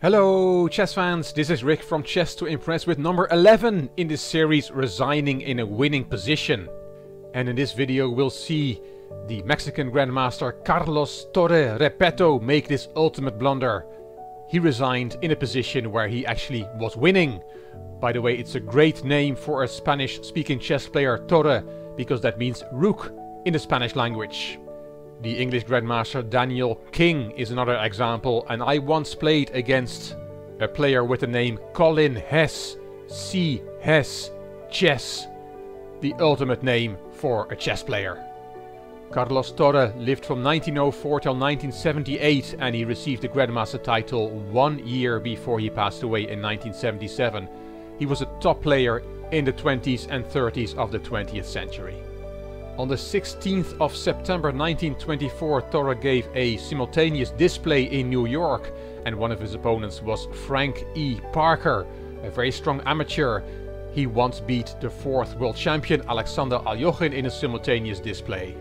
Hello chess fans, this is Rick from Chess to Impress with number 11 in this series, Resigning in a Winning Position. And in this video we'll see the Mexican Grandmaster Carlos Torre Repetto make this ultimate blunder. He resigned in a position where he actually was winning. By the way, it's a great name for a Spanish-speaking chess player, Torre, because that means rook in the Spanish language. The English Grandmaster Daniel King is another example, and I once played against a player with the name Colin Hess, C. Hess, Chess, the ultimate name for a chess player. Carlos Torre lived from 1904 till 1978, and he received the Grandmaster title 1 year before he passed away in 1977. He was a top player in the 20s and 30s of the 20th century. On the 16th of September 1924, Torre gave a simultaneous display in New York, and one of his opponents was Frank E. Parker, a very strong amateur. He once beat the 4th world champion Alexander Aljochin in a simultaneous display.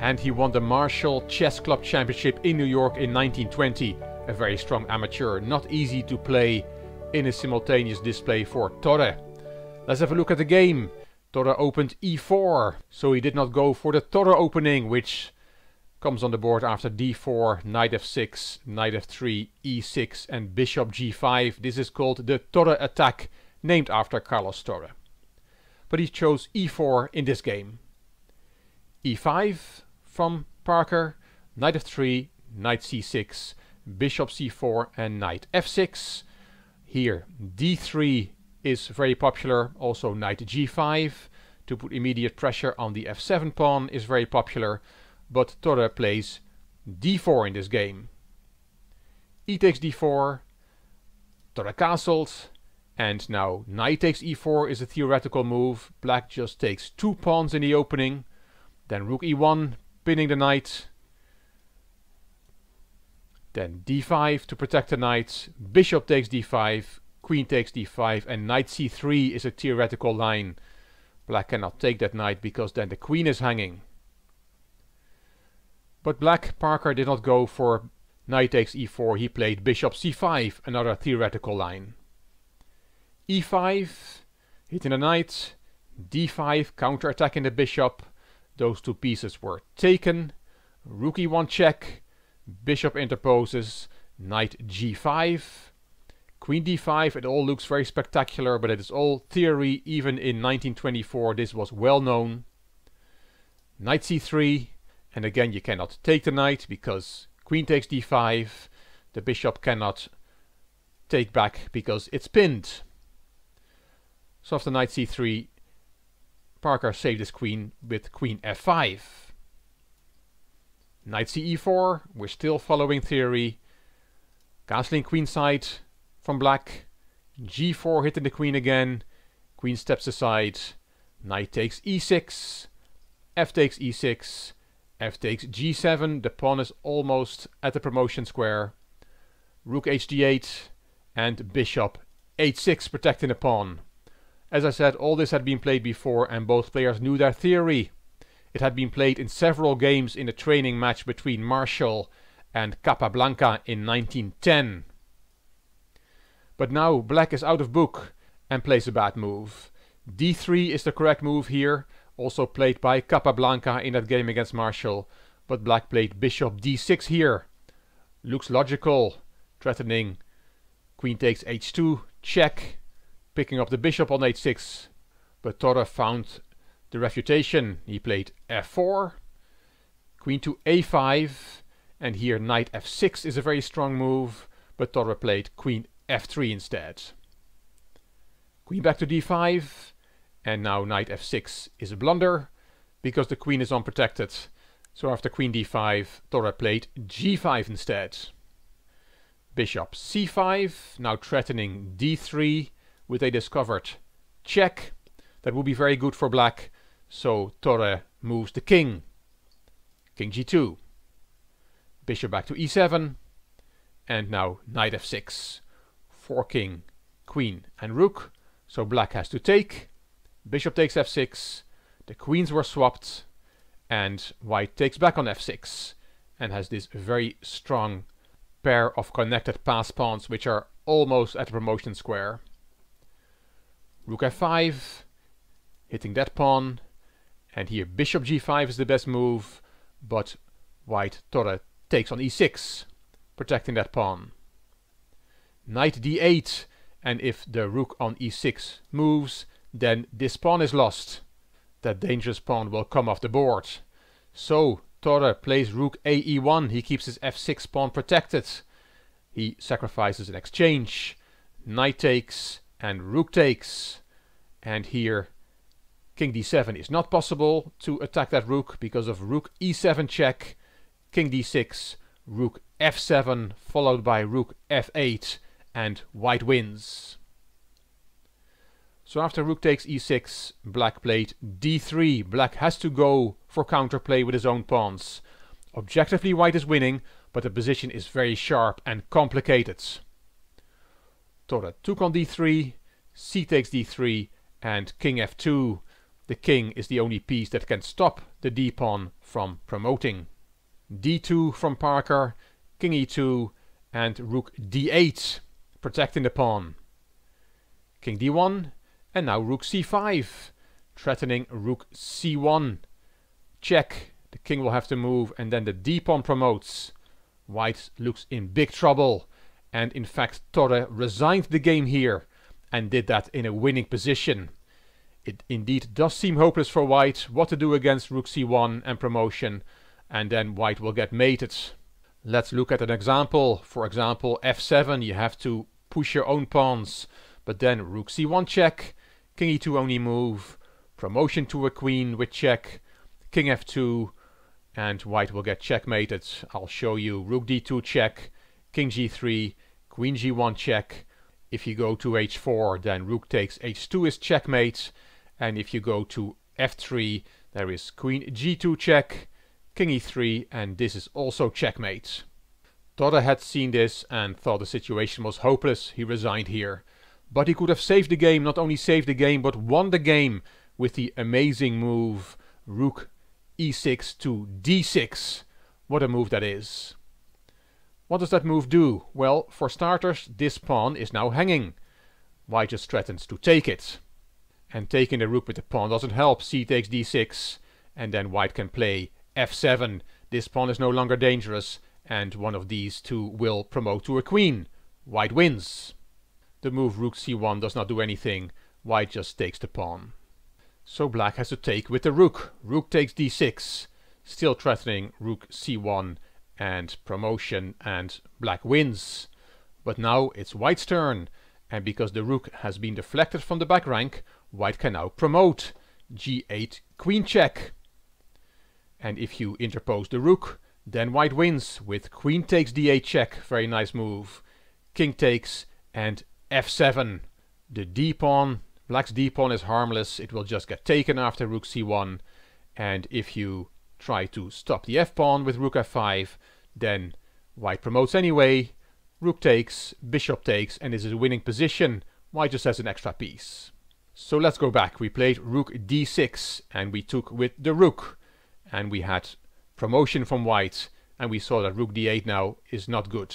And he won the Marshall Chess Club Championship in New York in 1920, a very strong amateur. Not easy to play in a simultaneous display for Torre. Let's have a look at the game. Torre opened e4, so he did not go for the Torre opening, which comes on the board after d4, knight f6, knight f3, e6 and bishop g5. This is called the Torre attack, named after Carlos Torre. But he chose e4 in this game. e5 from Parker, knight f3, knight c6, bishop c4 and knight f6. Here d3 is very popular, also knight g5 to put immediate pressure on the f7 pawn is very popular, but Torre plays d4 in this game. E takes d4, Torre castled, and now knight takes e4 is a theoretical move. Black just takes 2 pawns in the opening, then rook e1 pinning the knight, then d5 to protect the knight, bishop takes d5, queen takes d5, and knight c3 is a theoretical line. Black cannot take that knight because then the queen is hanging. But Parker did not go for knight takes e4, he played bishop c5, another theoretical line. e5, hitting the knight, d5, counter-attacking the bishop. Those 2 pieces were taken. Rook e1 check, bishop interposes, knight g5. Queen d5, it all looks very spectacular, but it is all theory. Even in 1924 this was well known. Knight c3, and again you cannot take the knight because queen takes d5. The bishop cannot take back because it's pinned. So after knight c3, Parker saved his queen with queen f5. Knight ce4, we're still following theory. Castling queenside from Black, g4 hitting the queen again, queen steps aside, knight takes e6, f takes e6, f takes g7, the pawn is almost at the promotion square, rook hd8, and bishop h6 protecting the pawn. As I said, all this had been played before and both players knew their theory. It had been played in several games in a training match between Marshall and Capablanca in 1910. But now Black is out of book and plays a bad move. d3 is the correct move here, also played by Capablanca in that game against Marshall, but Black played bishop d6 here. Looks logical, threatening queen takes h2, check, picking up the bishop on h6, but Torre found the refutation. He played f4, queen to a5, and here knight f6 is a very strong move, but Torre played queen f3 instead. Queen back to d5, and now knight f6 is a blunder because the queen is unprotected. So after queen d5, Torre played g5 instead. Bishop c5, now threatening d3 with a discovered check. That will be very good for Black, so Torre moves the king. King g2. Bishop back to e7, and now knight f6. Forking queen and rook, so Black has to take. Bishop takes f6, the queens were swapped, and White takes back on f6 and has this very strong pair of connected pass pawns which are almost at the promotion square. Rook f5, hitting that pawn, and here bishop g5 is the best move, but white Torre takes on e6, protecting that pawn. Knight d8, and if the rook on e6 moves, then this pawn is lost. That dangerous pawn will come off the board. So Torre plays rook a e1, he keeps his f6 pawn protected. He sacrifices an exchange, knight takes and rook takes, and here king d7 is not possible to attack that rook because of rook e7 check, king d6, rook f7 followed by rook f8, and white wins. So after rook takes e6, black played d3. Black has to go for counterplay with his own pawns. Objectively white is winning, but the position is very sharp and complicated. Torre took on d3, c takes d3, and king f2. The king is the only piece that can stop the d-pawn from promoting. d2 from Parker, king e2, and rook d8, protecting the pawn. King d1, and now rook c5, threatening rook c1. Check, the king will have to move, and then the d-pawn promotes. White looks in big trouble, and in fact Torre resigned the game here, and did that in a winning position. It indeed does seem hopeless for white, what to do against rook c1 and promotion, and then white will get mated. Let's look at an example. For example, f7, you have to push your own pawns, but then rook c1 check, king e2 only move, promotion to a queen with check, king f2, and white will get checkmated. I'll show you rook d2 check, king g3, queen g1 check. If you go to h4, then rook takes h2 is checkmate, and if you go to f3, there is queen g2 check, king e3, and this is also checkmate. Torre had seen this and thought the situation was hopeless. He resigned here. But he could have saved the game, not only saved the game, but won the game with the amazing move rook e6 to d6. What a move that is. What does that move do? Well, for starters, this pawn is now hanging. White just threatens to take it. And taking the rook with the pawn doesn't help. C takes d6, and then white can play f7. This pawn is no longer dangerous, and one of these two will promote to a queen. White wins. The move rook c1 does not do anything. White just takes the pawn. So black has to take with the rook. Rook takes d6, still threatening rook c1 and promotion, and black wins. But now it's white's turn, and because the rook has been deflected from the back rank, white can now promote. g8 queen check. And if you interpose the rook, then white wins with queen takes d8 check. Very nice move. King takes and f7. The d-pawn, black's d-pawn is harmless. It will just get taken after rook c1. And if you try to stop the f-pawn with rook f5, then white promotes anyway. Rook takes, bishop takes, and this is a winning position. White just has an extra piece. So let's go back. We played rook d6 and we took with the rook. And we had promotion from white, and we saw that rook d8 now is not good.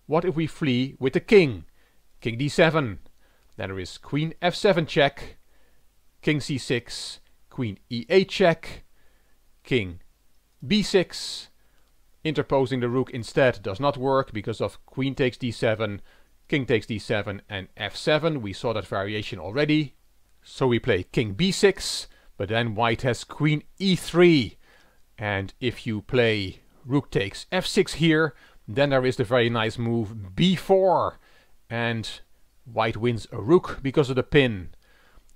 What if we flee with the king? King d7. Then there is queen f7 check, king c6, queen e8 check, king b6. Interposing the rook instead does not work because of queen takes d7, king takes d7, and f7. We saw that variation already. So we play king b6, but then white has queen e3. And if you play rook takes f6 here, then there is the very nice move b4. And white wins a rook because of the pin.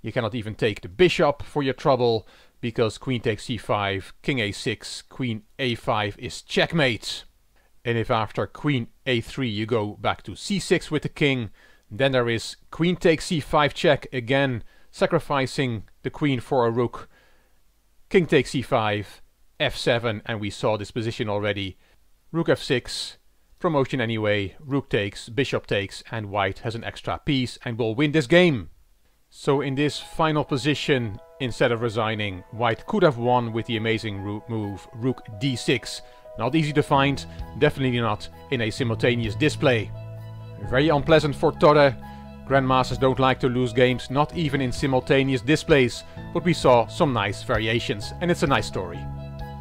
You cannot even take the bishop for your trouble, because queen takes c5, king a6, queen a5 is checkmate. And if after queen a3 you go back to c6 with the king, then there is queen takes c5 check, again sacrificing the queen for a rook. King takes c5, f7, and we saw this position already. Rook f6, promotion anyway, rook takes, bishop takes, and white has an extra piece and will win this game. So in this final position, instead of resigning, white could have won with the amazing move rook d6. Not easy to find, definitely not in a simultaneous display. Very unpleasant for Torre. Grandmasters don't like to lose games, not even in simultaneous displays, but we saw some nice variations and it's a nice story.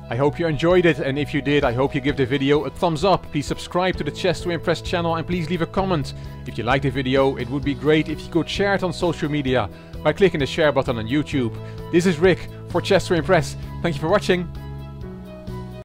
I hope you enjoyed it, and if you did, I hope you give the video a thumbs up. Please subscribe to the Chess to Impress channel and please leave a comment. If you liked the video, it would be great if you could share it on social media by clicking the share button on YouTube. This is Rick for Chess to Impress. Thank you for watching.